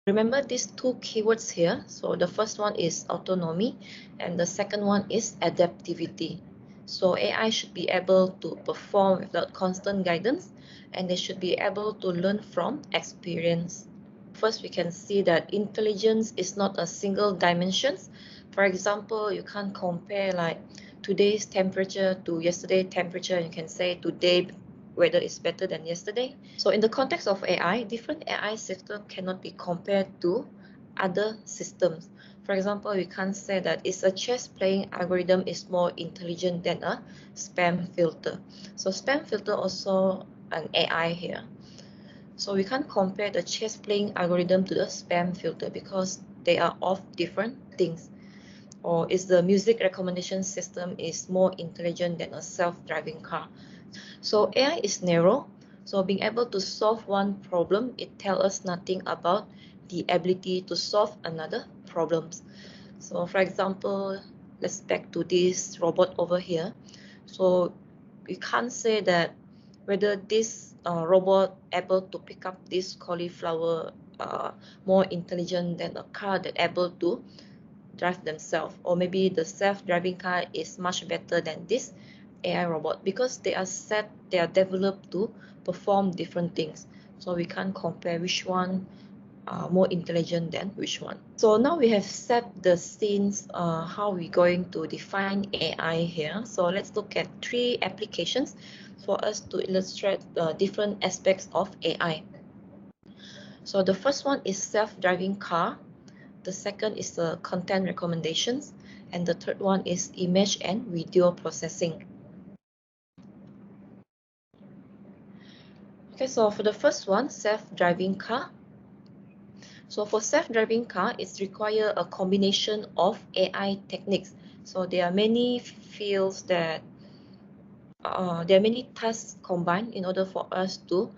Remember these two keywords here. So the first one is autonomy and the second one is adaptivity. So AI should be able to perform without constant guidance, and they should be able to learn from experience. First, we can see that intelligence is not a single dimension. For example, you can't compare like today's temperature to yesterday's temperature. You can say today weather is better than yesterday. So in the context of AI, different AI systems cannot be compared to other systems. For example, we can't say that it's a chess playing algorithm is more intelligent than a spam filter. So spam filter also an AI here. So we can't compare the chess playing algorithm to the spam filter because they are of different things. Or is the music recommendation system is more intelligent than a self-driving car. So AI is narrow. So being able to solve one problem, it tells us nothing about the ability to solve another problems. So for example, let's back to this robot over here. So we can't say that whether this robot able to pick up this cauliflower more intelligent than a car that able to drive themselves, or maybe the self-driving car is much better than this AI robot because they are developed to perform different things. So we can't compare which one more intelligent than which one. So now we have set the scenes how we're going to define AI here. So let's look at 3 applications for us to illustrate different aspects of AI. So the first one is self-driving car. The second is the content recommendations, and the third one is image and video processing. Okay, so for the first one, self-driving car. So for self-driving car, it's require a combination of AI techniques. So there are many fields that there are many tasks combined in order for us to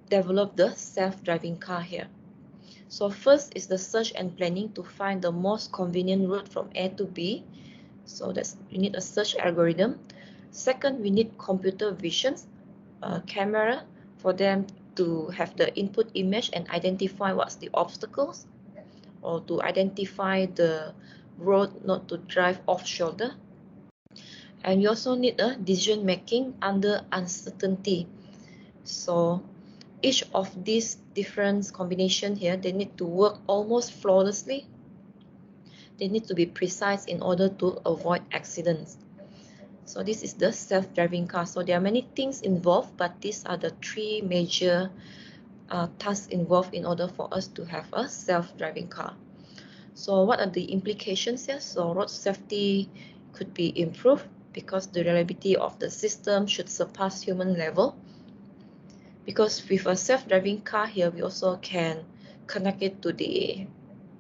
develop the self-driving car here. So first is the search and planning to find the most convenient route from A to B. So we need a search algorithm. Second, we need computer visions, camera for them to have the input image and identify what's the obstacles, or to identify the road not to drive off shoulder. And you also need a decision making under uncertainty. So each of these different combination here, they need to work almost flawlessly. They need to be precise in order to avoid accidents. So this is the self-driving car. So there are many things involved, but these are the 3 major tasks involved in order for us to have a self-driving car. So what are the implications here? So road safety could be improved because the reliability of the system should surpass human level. Because with a self-driving car here, we also can connect it to the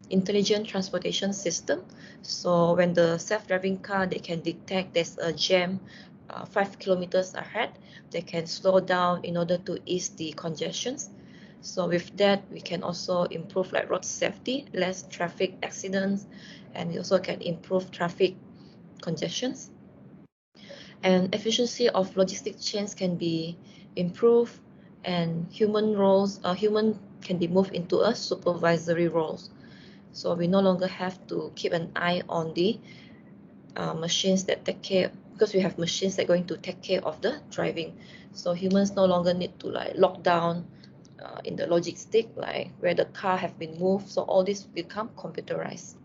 intelligent transportation system. So when the self-driving car, they can detect there's a jam 5 kilometers ahead, they can slow down in order to ease the congestions. So with that, we can also improve like road safety, less traffic accidents, and we also can improve traffic congestions. And efficiency of logistic chains can be improved, and human can be moved into a supervisory roles. So we no longer have to keep an eye on the machines that take care, because we have machines that are going to take care of the driving. So humans no longer need to like lock down in the logistic, like where the car have been moved. So all this become computerized.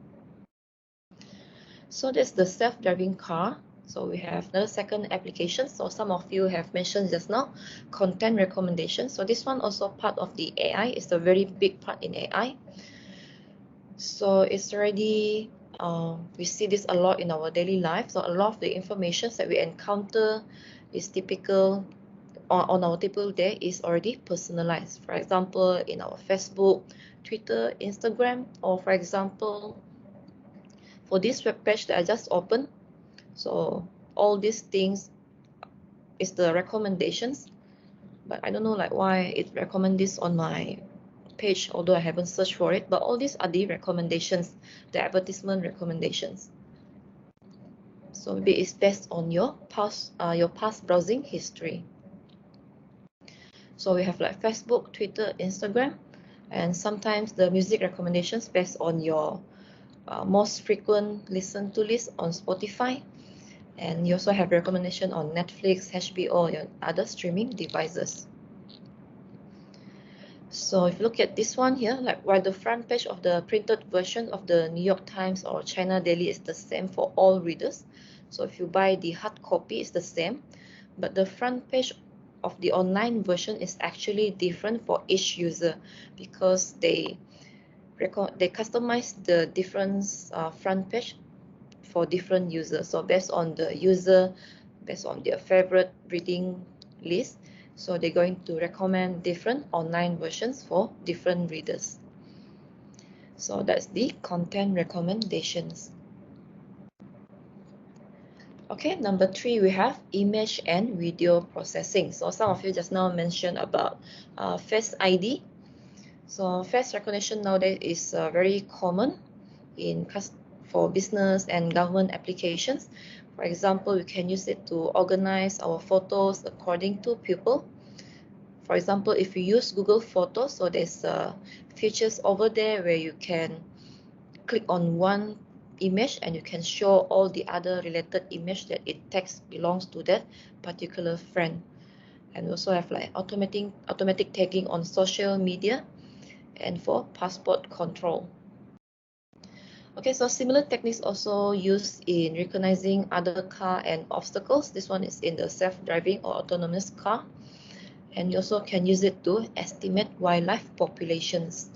So that's the self-driving car. So we have another second application. So some of you have mentioned just now, content recommendation. So this one also part of the AI. It's a very big part in AI. So it's already, we see this a lot in our daily life. So a lot of the information that we encounter is typical on our typical day is already personalized. For example, in our Facebook, Twitter, Instagram, or for example, for this web page that I just opened. So all these things is the recommendations, but I don't know like why it recommend this on my page, although I haven't searched for it. But all these are the recommendations, the advertisement recommendations. So maybe it's based on your past browsing history. So we have like Facebook, Twitter, Instagram. And sometimes the music recommendations based on your most frequent listen to list on Spotify. And you also have recommendation on Netflix, HBO, and other streaming devices. So if you look at this one here, like while the front page of the printed version of the New York Times or China Daily is the same for all readers. So if you buy the hard copy, it's the same, but the front page of the online version is actually different for each user because they customize the different front page for different users. So based on the user, based on their favorite reading list, so they're going to recommend different online versions for different readers. So that's the content recommendations. Okay, number 3, we have image and video processing. So some of you just now mentioned about Face ID. So face recognition nowadays is very common for business and government applications. For example, we can use it to organize our photos according to people. For example, if you use Google Photos, so there's features over there where you can click on one image and you can show all the other related image that it text belongs to that particular friend. And we also have like automatic tagging on social media and for passport control. Okay, so similar techniques also used in recognizing other car and obstacles. This one is in the self-driving or autonomous car. And you also can use it to estimate wildlife populations.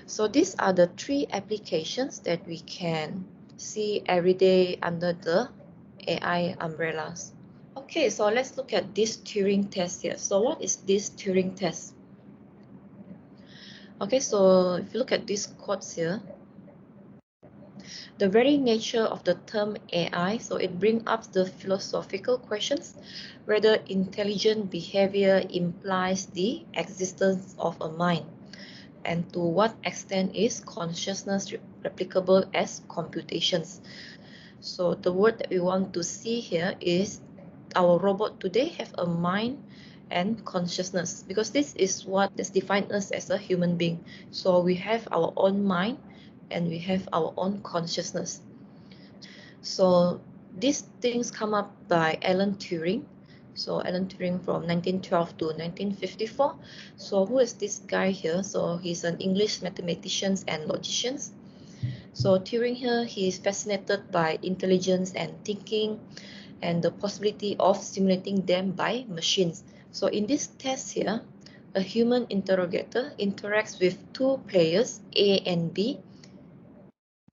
So these are the 3 applications that we can see every day under the AI umbrellas. Okay, so let's look at this Turing test here. So what is this Turing test? Okay, so if you look at these quotes here, the very nature of the term AI, so it brings up the philosophical questions whether intelligent behavior implies the existence of a mind, and to what extent is consciousness replicable as computations. So the word that we want to see here is our robot today have a mind and consciousness, because this is what is defined us as a human being. So we have our own mind and we have our own consciousness. So these things come up by Alan Turing. So Alan Turing from 1912 to 1954. So who is this guy here? So he's an English mathematician and logician. So Turing here, he is fascinated by intelligence and thinking and the possibility of simulating them by machines. So in this test here, a human interrogator interacts with 2 players, A and B,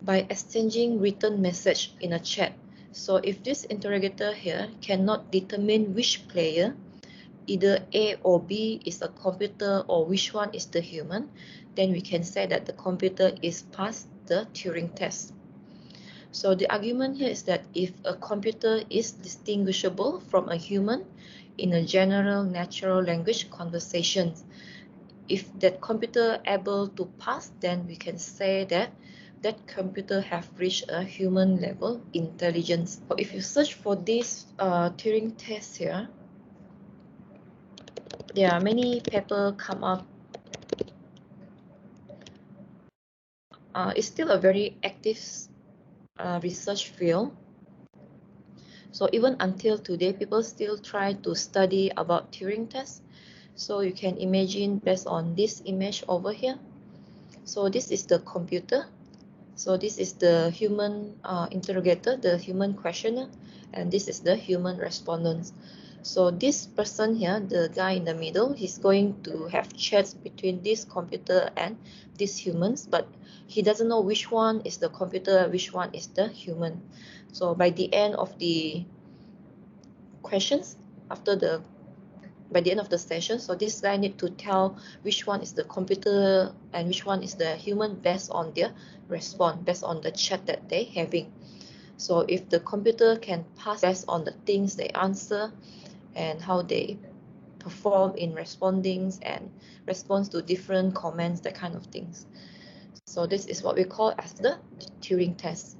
by exchanging written message in a chat. So if this interrogator here cannot determine which player, either A or B, is a computer or which one is the human, then we can say that the computer is past the Turing test. So the argument here is that if a computer is distinguishable from a human in a general natural language conversation, if that computer able to pass, then we can say that that computer have reached a human level intelligence. So if you search for this Turing test here, there are many papers come up. It's still a very active research field. So even until today, people still try to study about Turing test. So you can imagine based on this image over here. So this is the computer. So this is the human interrogator, the human questioner, and this is the human respondent. So this person here, the guy in the middle, he's going to have chats between this computer and these humans, but he doesn't know which one is the computer, which one is the human. So by the end of the questions, by the end of the session, so this guy need to tell which one is the computer and which one is the human based on their response, based on the chat that they having. So if the computer can pass based on the things they answer and how they perform in responding and response to different comments, that kind of things. So this is what we call as the Turing test.